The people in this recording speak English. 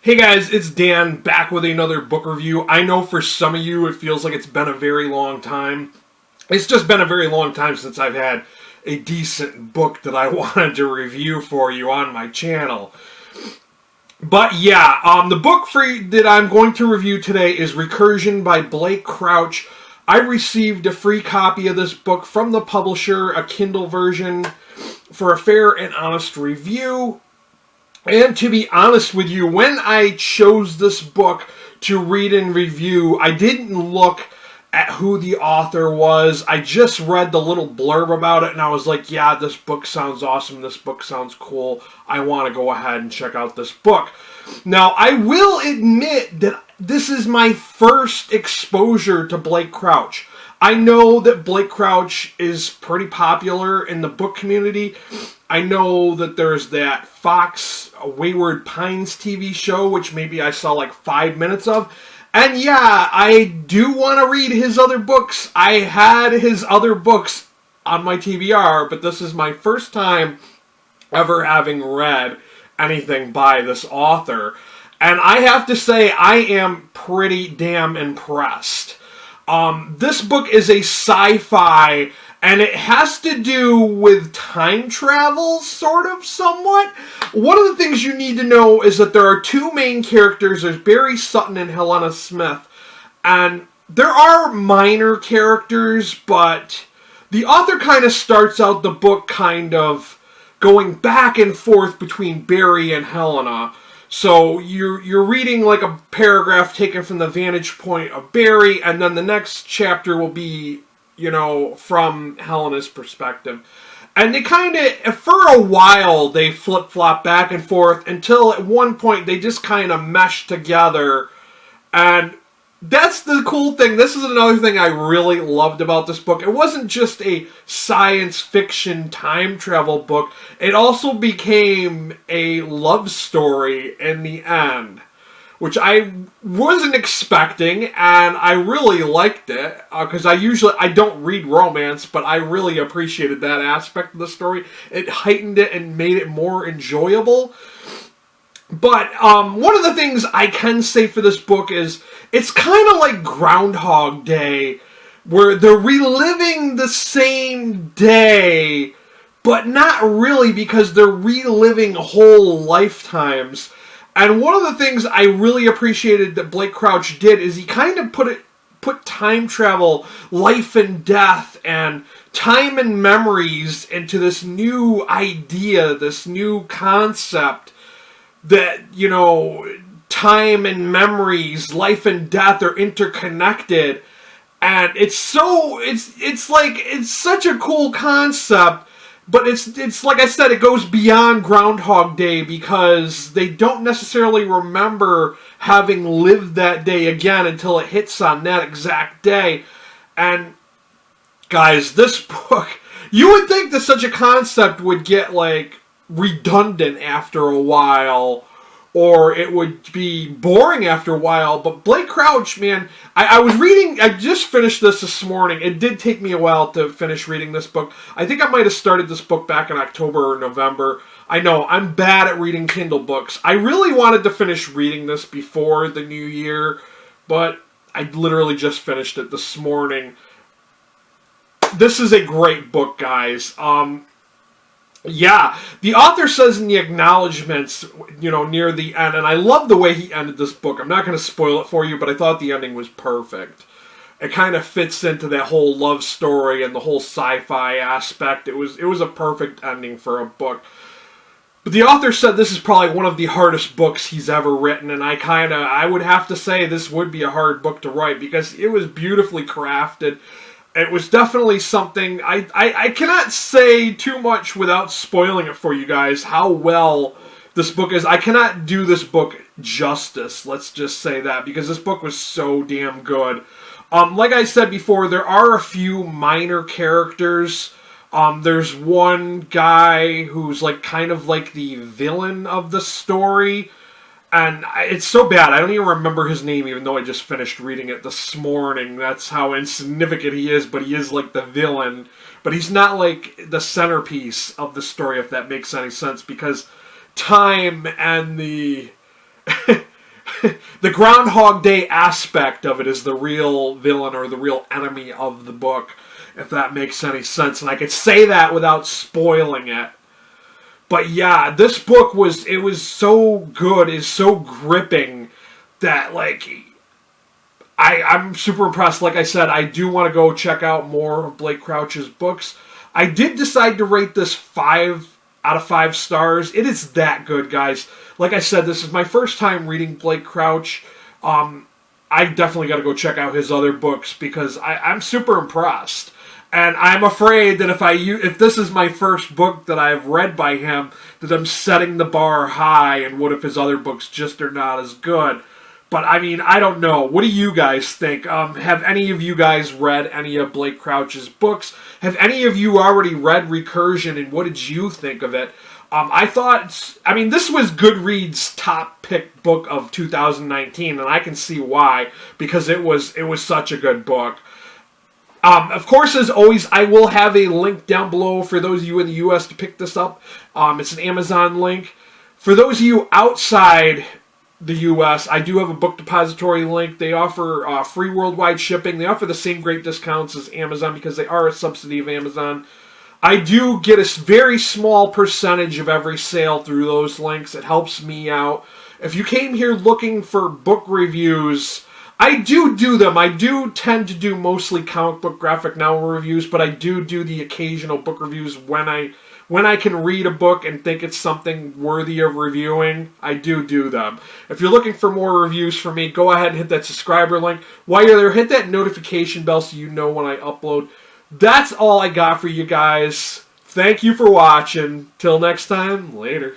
Hey guys, it's Dan back with another book review. I know for some of you it feels like it's been a very long time. It's just been a very long time since I've had a decent book that I wanted to review for you on my channel. But yeah, the book that I'm going to review today is Recursion by Blake Crouch. I received a free copy of this book from the publisher, a Kindle version, for a fair and honest review. And to be honest with you, when I chose this book to read and review, I didn't look at who the author was. I just read the little blurb about it, and I was like, yeah, this book sounds awesome. This book sounds cool. I want to go ahead and check out this book. Now, I will admit that this is my first exposure to Blake Crouch. I know that Blake Crouch is pretty popular in the book community. I know that there's that Fox Wayward Pines TV show, which maybe I saw like 5 minutes of. And yeah, I do want to read his other books. I had his other books on my TBR, but this is my first time ever having read anything by this author. And I have to say, I am pretty damn impressed. This book is a sci-fi, and it has to do with time travel, sort of, somewhat. One of the things you need to know is that there are two main characters. There's Barry Sutton and Helena Smith. And there are minor characters, but the author kind of starts out the book kind of going back and forth between Barry and Helena. So you're reading like a paragraph taken from the vantage point of Barry, and then the next chapter will be, you know, from Helena's perspective. And they kind of, for a while, they flip-flop back and forth until at one point they just kind of mesh together. And that's the cool thing. This is another thing I really loved about this book. It wasn't just a science fiction time travel book. It also became a love story in the end, which I wasn't expecting, and I really liked it, because I don't read romance, but I really appreciated that aspect of the story. It heightened it and made it more enjoyable. But one of the things I can say for this book is it's kind of like Groundhog Day, where they're reliving the same day, but not really, because they're reliving whole lifetimes. And one of the things I really appreciated that Blake Crouch did is he kind of put time travel, life and death, and time and memories into this new idea, this new concept that, you know, time and memories, life and death are interconnected. And it's such a cool concept. But it's like I said, it goes beyond Groundhog Day, because they don't necessarily remember having lived that day again until it hits on that exact day. And guys, this book, you would think that such a concept would get like redundant after a while, or it would be boring after a while. But Blake Crouch, man, I just finished this morning. It did take me a while to finish reading this book. I think I might have started this book back in October or November. I know, I'm bad at reading Kindle books. I really wanted to finish reading this before the new year, but I literally just finished it this morning. This is a great book, guys. Yeah, the author says in the acknowledgments, you know, near the end, and I love the way he ended this book. I'm not going to spoil it for you, but I thought the ending was perfect. It kind of fits into that whole love story and the whole sci-fi aspect. It was a perfect ending for a book. But the author said this is probably one of the hardest books he's ever written, and I would have to say this would be a hard book to write, because it was beautifully crafted. It was definitely something, I cannot say too much without spoiling it for you guys, how well this book is. I cannot do this book justice, let's just say that, because this book was so damn good. Like I said before, there are a few minor characters. There's one guy who's like kind of like the villain of the story. And it's so bad, I don't even remember his name, even though I just finished reading it this morning. That's how insignificant he is, but he is like the villain. But he's not like the centerpiece of the story, if that makes any sense, because time and the the Groundhog Day aspect of it is the real villain or the real enemy of the book, if that makes any sense. And I could say that without spoiling it. But yeah, this book was so good, is so gripping that, like, I'm super impressed. Like I said, I do want to go check out more of Blake Crouch's books. I did decide to rate this 5 out of 5 stars. It is that good, guys. Like I said, this is my first time reading Blake Crouch. I definitely got to go check out his other books because I'm super impressed. And I'm afraid that if this is my first book that I've read by him, that I'm setting the bar high, and what if his other books just are not as good? But, I mean, I don't know. What do you guys think? Have any of you guys read any of Blake Crouch's books? Have any of you already read Recursion, and what did you think of it? This was Goodreads' top pick book of 2019, and I can see why, because it was such a good book. Of course, as always, I will have a link down below for those of you in the U.S. to pick this up. It's an Amazon link. For those of you outside the U.S., I do have a book depository link. They offer free worldwide shipping. They offer the same great discounts as Amazon because they are a subsidy of Amazon. I do get a very small percentage of every sale through those links. It helps me out. If you came here looking for book reviews, I do them. I do tend to do mostly comic book graphic novel reviews, but I do the occasional book reviews when I can read a book and think it's something worthy of reviewing. I do them. If you're looking for more reviews from me, go ahead and hit that subscriber link. While you're there, hit that notification bell so you know when I upload. That's all I got for you guys. Thank you for watching. Till next time, later.